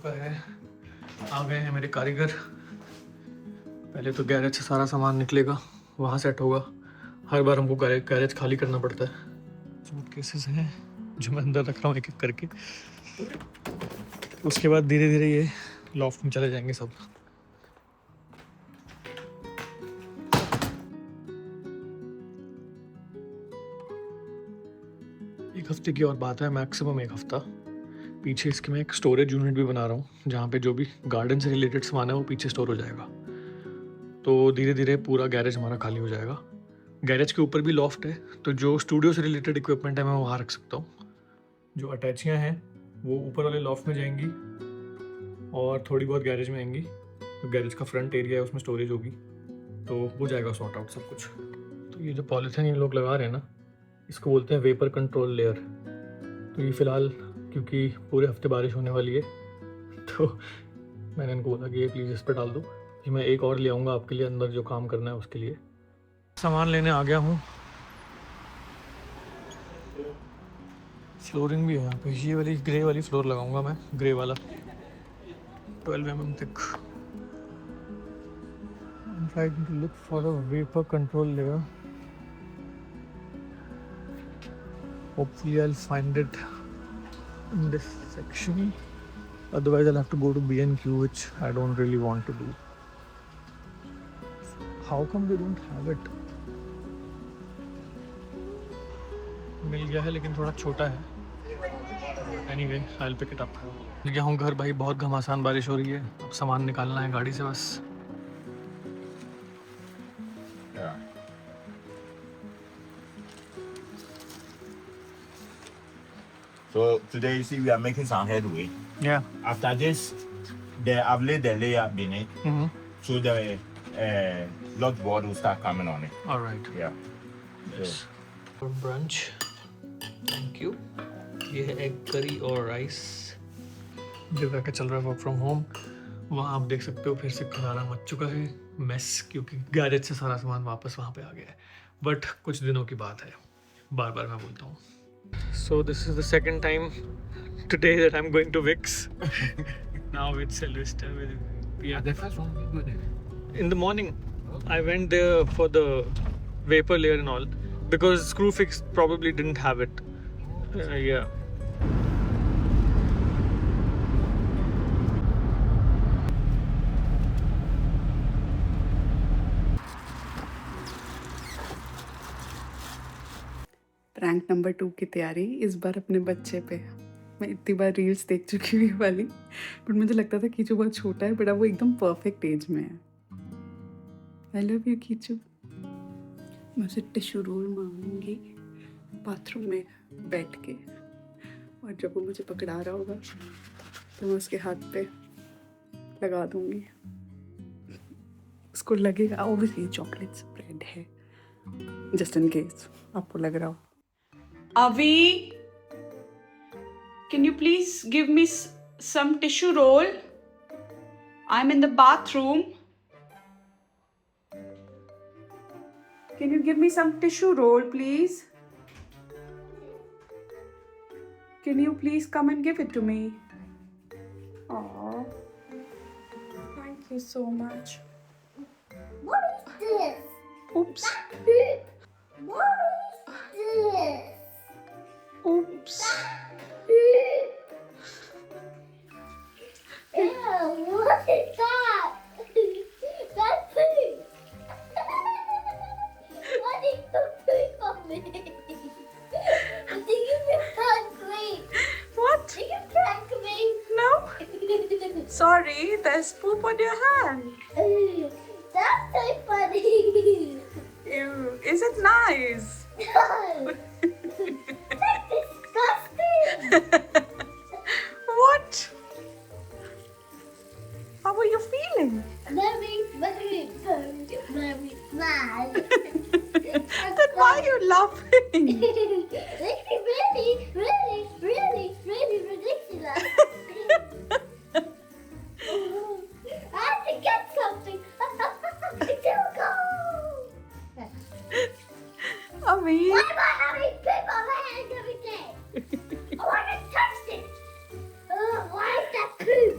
चुका है। आ गए हैं मेरे कारीगर। पहले तो गैरेज से सारा सामान निकलेगा, वहाँ सेट होगा। हर बार हमको गैरेज खाली करना पड़ता है। सूटकेसेस हैं जो मैं अंदर रख रहा हूँ एक एक करके। उसके बाद धीरे धीरे ये लॉफ्ट में चले जाएंगे सब। एक हफ्ते की और बात है, मैक्सिमम एक हफ्ता। पीछे इसके मैं एक स्टोरेज यूनिट भी बना रहा हूँ, जहाँ पे जो भी गार्डन से रिलेटेड सामान है वो पीछे स्टोर हो जाएगा। तो धीरे धीरे पूरा गैरेज हमारा खाली हो जाएगा। गैरेज के ऊपर भी लॉफ्ट है, तो जो स्टूडियो से रिलेटेड इक्विपमेंट है मैं वहाँ रख सकता हूँ। जो अटैचियाँ हैं वो ऊपर वाले लॉफ्ट में जाएंगी और थोड़ी बहुत गैरेज में आएंगी। तो गैरेज का फ्रंट एरिया है, उसमें स्टोरेज होगी, तो हो जाएगा सॉर्ट आउट सब कुछ। तो ये जो पॉलीथिन ये लोग लगा रहे हैं ना, इसको बोलते हैं वेपर कंट्रोल लेयर। तो ये फ़िलहाल क्योंकि पूरे हफ्ते बारिश होने वाली है, तो मैंने इनको बोला कि ये प्लीज़ इस पर डाल दो। कि मैं एक और ले आऊँगा आपके लिए, अंदर जो काम करना है उसके लिए। सामान लेने आ गया हूँ। फ्लोरिंग भी है यहाँ पे। ये वाली ग्रे वाली फ्लोर लगाऊंगा मैं, ग्रे वाला 12 mm तक। I'm trying to look for a vapor control layer. Hopefully I'll find it in this section. Otherwise I'll have to go to B&Q, which I don't really want to do. How come they don't have it? मिल गया है लेकिन थोड़ा छोटा है। Anyway, I'll pick it up. मिल गया हूँ घर भाई, बहुत घमासान बारिश हो रही है। अब सामान निकालना है गाड़ी से बस। So today you see we are making some headway. Yeah. After this, I've laid the layer beneath, so the lot board will start coming on it. All right. Yeah. Yes. For brunch. Thank you. ये है egg curry और rice. Divya का चल रहा है work from home. वहाँ आप देख सकते हो फिर से खलारा मच चुका है, मेस, क्योंकि गैरेज से सारा सामान वापस वहाँ पे आ गया है। बट कुछ दिनों की बात है, बार बार मैं बोलता हूँ। So this is the second time today that I'm going to Wix. Now with Sylvester. Yeah. The first one we good. In the morning, I went there for the vapor layer and all, because Screwfix probably didn't have it. Yeah. Prank number 2 की तैयारी इस बार अपने बच्चे पे। मैं इतनी बार reels देख चुकी हुई वाली, बट मुझे लगता था कीचू बहुत छोटा है, बट अब वो एकदम परफेक्ट एज में है। I love you Kichu. मैं उसे टिश्यू रोल मांगूंगी बाथरूम में बैठ के, और जब वो मुझे पकड़ा रहा होगा तो मैं उसके हाथ पे लगा दूंगी। उसको लगेगा ओब्वियसली चॉकलेट स्प्रेड है, जस्ट इन केस आपको लग रहा हो। Avi, can you please give me some tissue roll? I'm in the bathroom. Can you give me some tissue roll, please? Can you please come and give it to me? Oh, thank you so much. What is this? Oops. What is this? Oops. Ew, what is that? That's poo. What is the poop on me? Do you prank me? What? Do you prank me? No. Sorry, there's poop on your hand. That's so funny. Ew. Is it nice? No. That's disgusting. What? How are you feeling? Very, very, very, very mad. Then why are you laughing? This is really, really, really, really ridiculous. I have to get something. Go. Avi. Why am I having poop on my hands every day? I want to touch it. Why is that poop?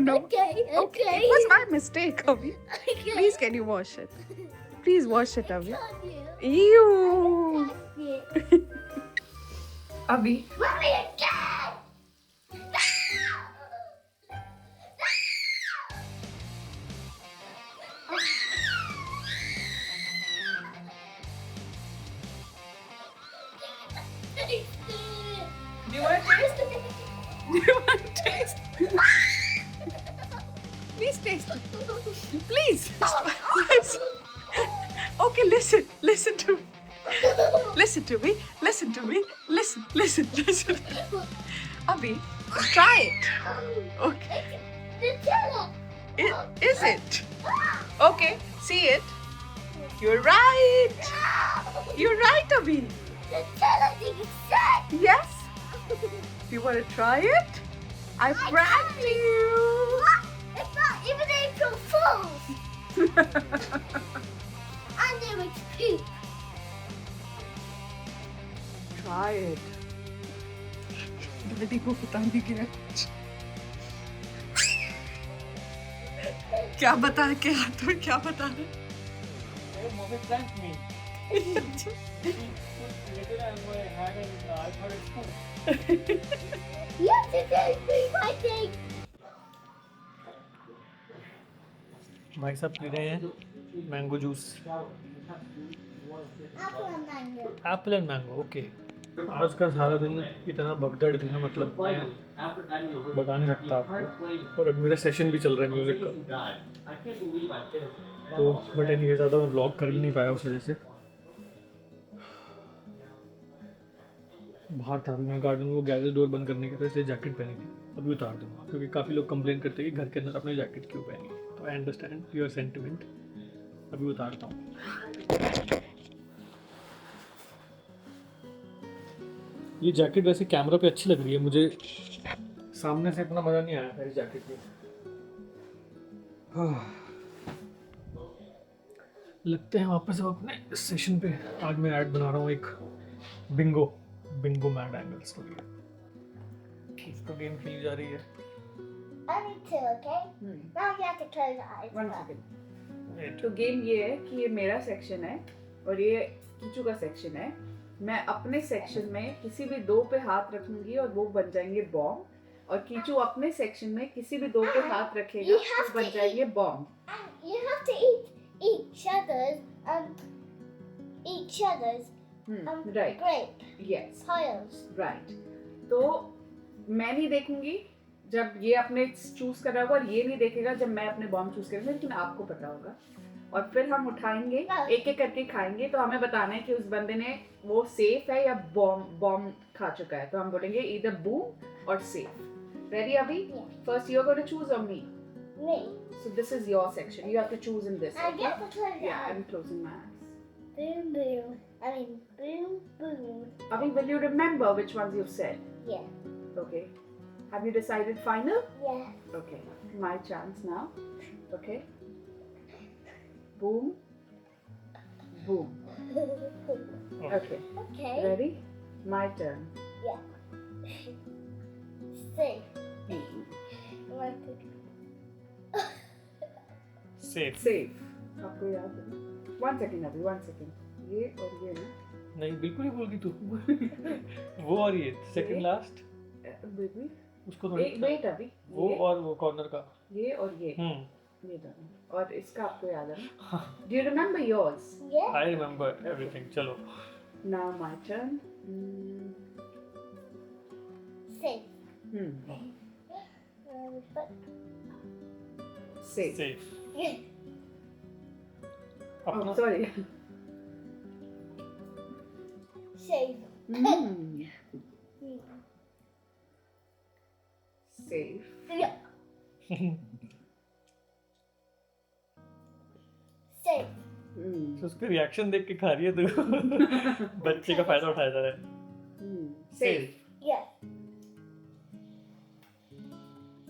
no. Okay, Okay, okay. it was my mistake, Avi. Okay. Please, can you wash it? Please wash it, Avi. Love you. Ew. Touch it. Avi. Mommy again! Do you want to taste? Do you want to taste? Please taste it. Please. Please. Okay, listen. Listen to me. Listen to me. Listen to me. Listen. Abhi, try it. Okay. Nutella! Is it? Okay, see it. You're right. You're right, Abhi. Nutella thing is set! Yes. You want to try it? I pranked you. It's not even April Fool's! I know it's poop! Try it. दादी को पता नहीं क्या क्या बता के हाथ में क्या बता रहे Oh, mommy pranked me. She put Nutella in my hand and I thought it's food. You have to go through my thing! भाई साहब पी रहे हैं mango juice Apple and mango. Apple and mango okay आज का सारा दिन इतना भगदड़ थी ना मतलब मैं बता नहीं सकता आपको और अब मेरा सेशन भी चल रहा है म्यूज़िक का तो बट एनी ज़्यादा मैं व्लॉग कर ही नहीं पाया उस वजह से बाहर था मैं गार्डन में वो गैरेज डोर बंद करने के वजह से जैकेट पहनी थी अभी उतार दूँगा क्योंकि काफ़ी लोग कंप्लेन करते हैं कि घर के अंदर अपने जैकेट क्यों पहनी तो आई अंडरस्टैंड योर सेंटिमेंट अभी उतारता हूँ ये जैकेट वैसे कैमरा पे अच्छी लग रही है मुझे सामने से इतना मज़ा नहीं आया था इस जैकेट में लगते हैं वापस अब अपने सेशन पे आज मैं ऐड बना रहा हूँ एक बिंगो मैड एंगल्स के लिए इसको गेम खेली जा रही है I need two, okay? Now you have to close your eyes. One first. second. तो गेम ये है कि ये मेरा सेक्शन है और ये कीचू का सेक्शन है मैं अपने सेक्शन में किसी भी दो पे हाथ रखूंगी और वो बन जाएंगे बॉम्ब और कीचू अपने सेक्शन में किसी भी दो पे हाथ रखेगा You have वो बन to जाएंगे bomb And you have to each other's right grape yes piles. Right तो मैं नहीं देखूंगी जब ये अपने चूज कर रहा होगा और ये नहीं देखेगा जब मैं अपने बॉम्ब चूज करूंगी लेकिन आपको पता होगा और फिर हम उठाएंगे एक एक करके खाएंगे तो हमें बताना है कि उस बंदे ने वो सेफ है या बॉम्ब खा चुका है तो हम बोलेंगे इधर बूम और सेफ रेडी अभी Yeah. First you are going to choose on me Me. So this is your section you have to choose in this I get to close your या I eyes. Am closing my eyes Boom, boom. I mean, boom, boom. अभी will you remember which ones you've said Yeah. okay have you decided final Yeah. okay my chance now okay boom boom okay Okay. ready my turn Safe. Safe safe आपको याद है 1 second अभी 1 second ये और ये ना नहीं बिल्कुल ही भूल गई तू वो और ये सेकंड लास्ट बेबी उसको थोड़ी एक वेट अभी वो ये, और वो कॉर्नर का ये और ये ये दोनों और इसका आपको याद है ना do you remember yours Yeah. I remember everything चलो now my turn Safe. But safe safe yeah. oh अपना sorry Safe. safe Yeah. Safe. उसका रिएक्शन देख के खा रही है तू बच्चे का फायदा उठाया जा रहा है safe Yeah.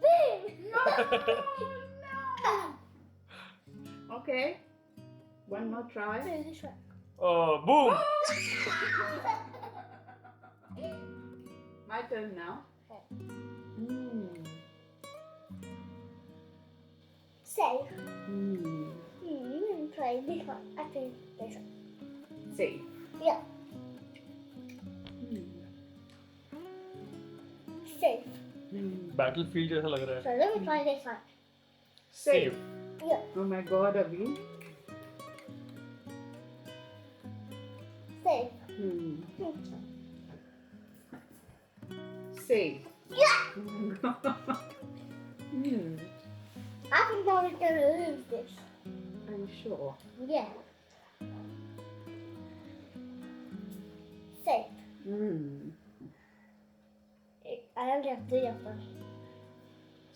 Boom. okay one more try Through the truck. Boom my turn now Safe. Hmm. Try this one. I think this one. Safe. Yeah. Hmm. Safe. Battlefield जैसा लग रहा है. So let me try this one. Safe. Yeah. Oh my God, Abhi. Safe. Hmm. Safe. Yeah. Hmm. I think I was gonna lose this. I'm sure. Yeah. Safe. Hmm. I only have 3 of them.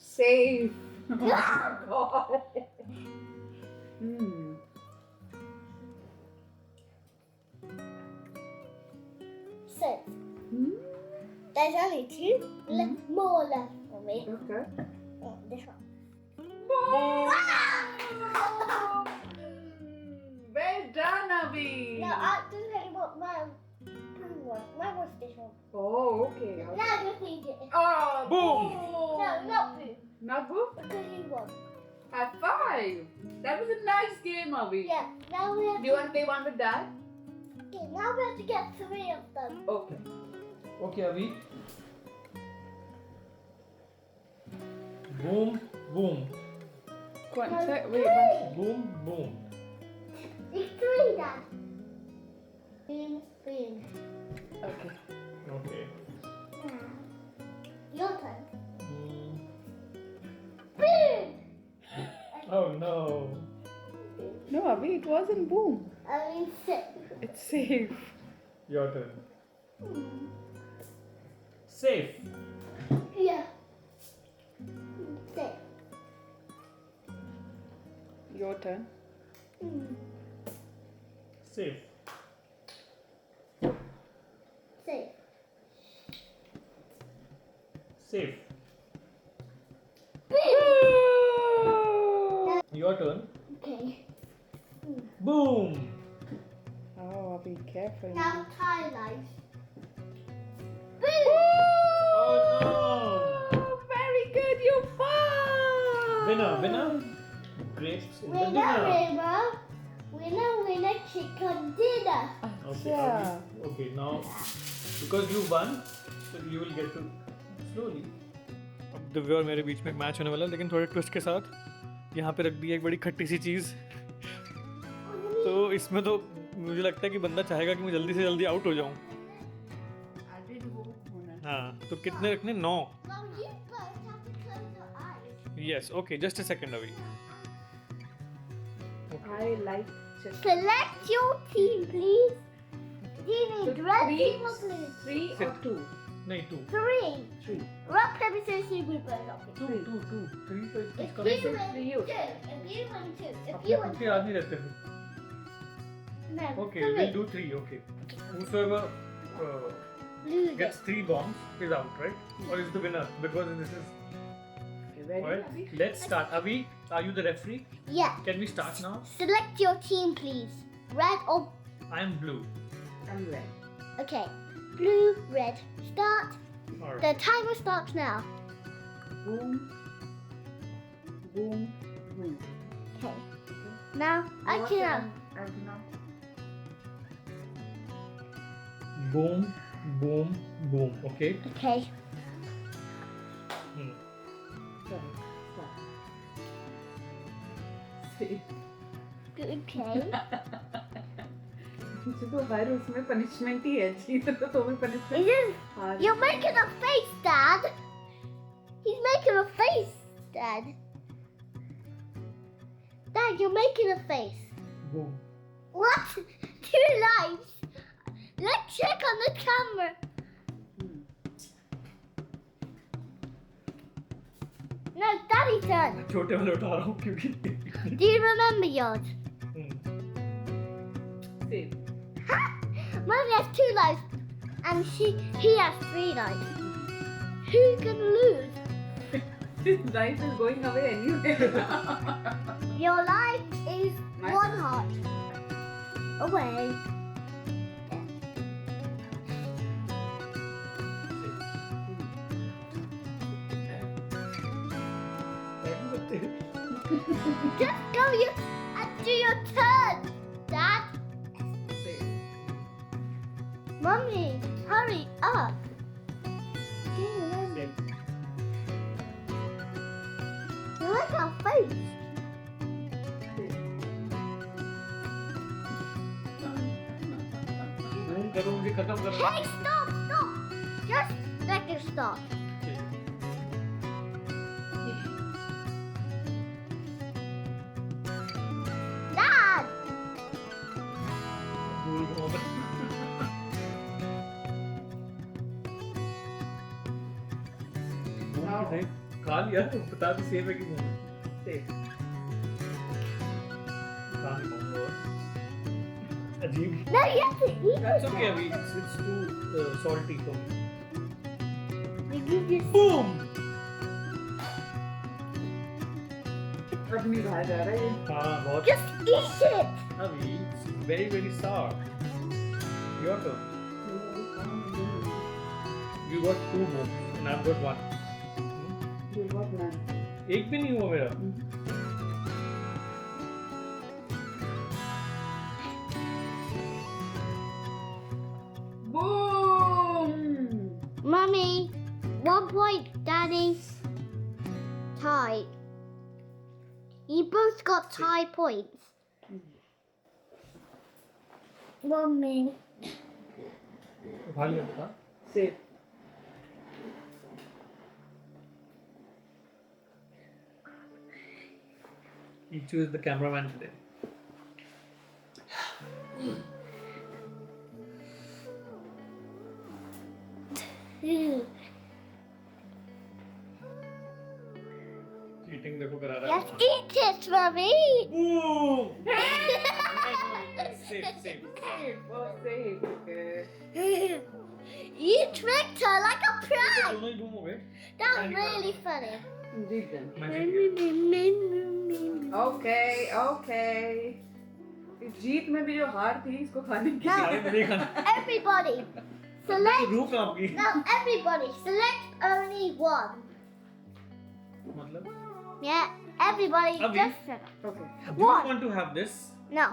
Safe. Oh my Yeah. God. Hmm. Safe. Hmm. There's only 2 more left for me. Okay. Oh, this one. Well done, Abhi. No, I didn't really want mine. Mine was this one. Oh, okay. Now just need it. Oh, Boom. No, not blue. Not good. Because you won. High five. That was a nice game, Abhi. Yeah, now we have Do you want to play one with Dad? okay, now we have to get 3 of them. Okay. Okay, अभी. Boom, boom, Wait. boom, boom. It's 3 then. Boom, boom. Okay. Okay. Your turn. Mm. Boom! Oh no. No, Abhi, it wasn't boom. I mean 6. It's safe. Your turn. Safe. Yeah. 6. Your turn. Safe. 6. Safe. Boom! Your turn. Okay. Boom. Oh, be careful. Now tie life. Oh no. Oh, very good. You won. Winner. Grapes in the Winner, dinner. winner, chicken dinner. Okay, Yeah. okay, now because you won, so you will get to slowly. अब दिव्या और मेरे बीच में एक match होने वाला है, लेकिन थोड़े ट्विस्ट के साथ. यहाँ पे रख दी एक बड़ी खट्टी सी चीज़. तो इसमें तो मुझे लगता है कि बंदा चाहेगा कि मैं जल्दी से जल्दी आउट हो जाऊँ. हाँ, तो कितने रखने? 9. Now you both have to close your eyes. Yes, okay, just a second अभी. I like chicken. Select your team, please. Do you need red team or blue? 3 or 2? नहीं 2. 3. 3. Rock, paper, scissors, shoot, we both up. 2. 3 तो If इसका you नहीं. win 2, you. if you win 2, if अपने you खुद win के याद नहीं रहते फिर. no, Okay, 3. we'll do 3. Okay. Whosoever Lose gets 3 bombs is out, right? Or is the winner? Because this is. You ready, Alright, Abhi? let's start. Avi, are you the referee? Yeah. Can we start now? Select your team, please. Red or I am blue. I'm ready. okay. Blue, red. Start. Alright. The timer starts now. Boom. Boom. Boom. Okay. Now I Your can. turn, Arjuna. Boom, boom, boom. Okay. Okay. Hmm. Sorry. Stop. See. Okay. मुझे तो हर उसमें punishment ही है. जीत तो भी punishment. It is. हार. You're making a face, Dad. He's making a face, Dad. Dad, you're making a face. Boom. What? 2 lives. Let's check on the camera. No, Daddy's turn. छोटे वाले उठा रहा हूँ क्योंकि. Do you remember yours? Hmm. Same. Mommy has 2 lives, and he has 3 lives. Who's gonna lose? This life is going away anyway. Your life is Mine? 1 heart away. Just go and do your turn, Dad. Mummy, hurry up. You like our face? करो मुझे खत्म कर Hey, stop, stop. Just let it stop. Dad. खा लिया बता भी safe है कि नहीं सेफ अजीब No, you have to eat That's it. okay अभी it's too salty for me Did you just... boom अब नहीं खाया जा रहा है ये। हाँ बहुत Just eat it. अभी it's very very sour your turn you got 2 more and I've got 1 ये बहुत ना एक भी नहीं हुआ मेरा Boom! Mummy, 1 point, Daddy. Tie. You both got tie points. Mummy. खा लिया था Safe. Keechoo is the cameraman today cheating देखो करा रहा Just eat it, Mummy. boom safe Safe. Oh, safe. Okay. You tricked her like a prank. दोनों ही boom हो गए That was really funny. Indeed then. मैं जीत गया Okay, okay. इस जीत में भी जो हार थी इसको खाने की Now, अरे मुझे खाना everybody, select. रूप आपकी Now, everybody, select only one. मतलब Yeah, everybody, Abhi. just select. Okay. do you What? want to have this No,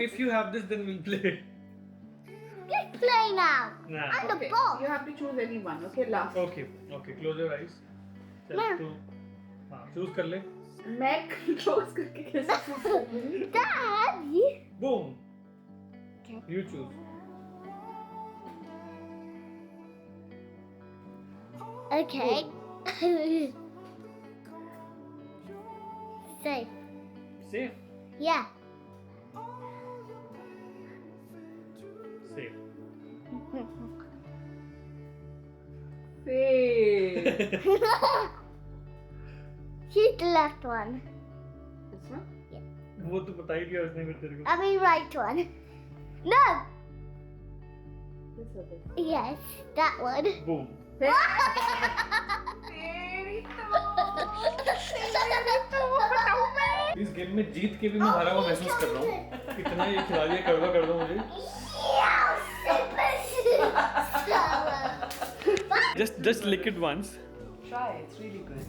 if you have this then we'll play just play now. nah And the Okay. ball. You have to choose any one. Okay, last. okay close your eyes चल मैं- तू हाँ choose कर ले मैं close करके कैसे choose करूँगी? Daddy. boom Okay. you choose Okay. Safe. safe Yeah. safe Safe. Choose the left one. This one? वो तो बता ही दिया उसने फिर तेरे को I mean right one. No. This or this? Yes, that one. boom इस गेम में जीत के भी मैं हारा हुआ महसूस कर रहा हूँ इतना ये खिला दिया कर दो मुझे just lick it once Try. It's really good.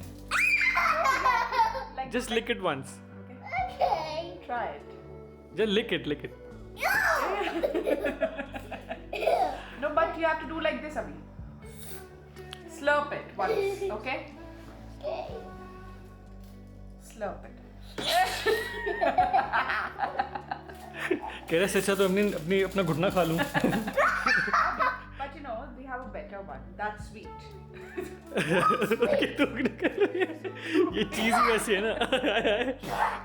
Like just lick it once Okay. try it. just lick it No, but you have to do like this, Abhi. Slurp it once, okay? Slurp it. कह रहा सच्चा तो अपना घुटना खा लूं But you know, we have a better one. That's sweet. ये चीज ही वैसी है ना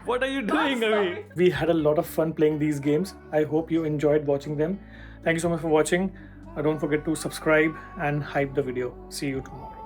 What are you doing Abhi? We had a lot of fun playing these games. I hope you enjoyed watching them. Thank you so much for watching. Don't forget to subscribe and hype the video. See you tomorrow.